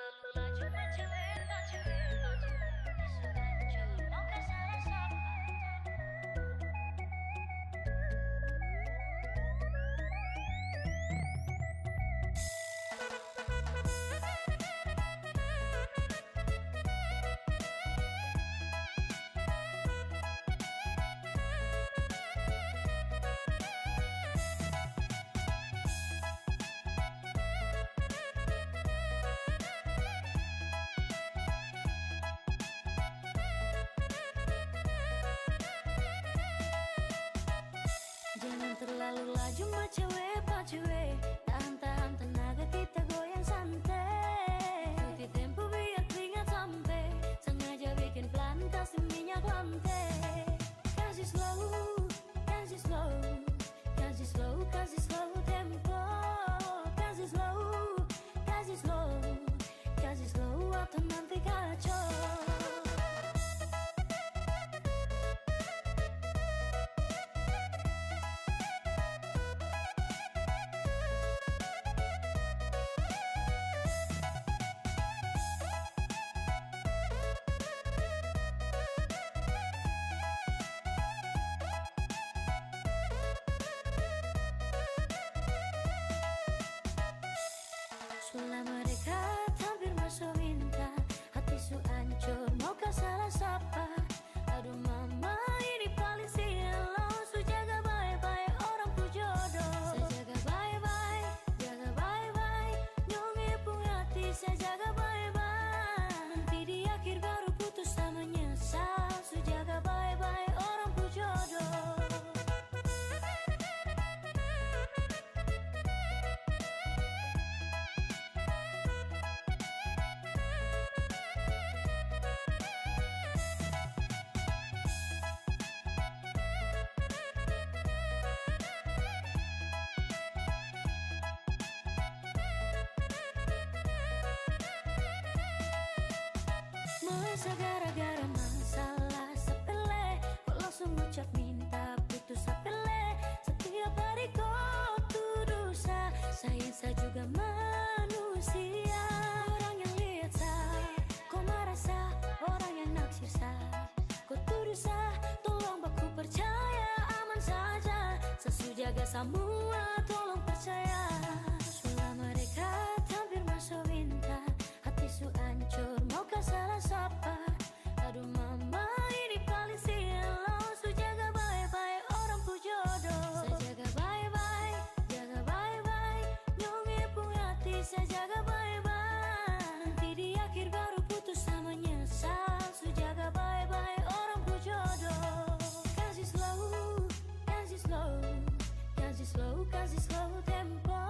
terlalu laju mencewer, isu hancur, mau ke salah sapa. Jangan terlalu laju pacewe, tahan tenaga kita goyang santai. Ikuti tempo biar keringat sampai, sengaja bikin pelan kasih minyak lantai. Kasih slow, kasih slow, kasih slow, kasih slow tempo. Kasih slow, kasih slow, kasih slow atau nanti kacau. Selama dekat hampir masuk minta, hati su hancur mau ke salah sapa. Aduh mama ini paling silau, su jaga baik-baik orang pu jodoh. Saya jaga baik-baik, jaga baik-baik, nyongi pun hati saya jaga baik-baik. Nanti di akhir baru putus sama nyesal, su jaga baik-baik orang pu jodoh. Masa gara-gara masalah sepele, kok langsung ngucap minta putus sepele. Setiap hari kau tuduh saya juga manusia. Orang yang lihat kau marah orang yang naksir kau tuduh tolong baku percaya aman saja. Sesu jaga semua tolong percaya. Selama dekat hampir masuk minta, hati su hancur mau ke salah sapa. Aduh mama ini paling silau, su jaga baik-baik orang pu jodoh. Saya jaga baik-baik, jaga baik-baik, nyongi pun hati saya jaga baik-baik. Nanti di akhir baru putus sama nyesal, su jaga baik-baik orang pu jodoh. Kasih slow, kasih slow, kasih slow, kasih slow tempo.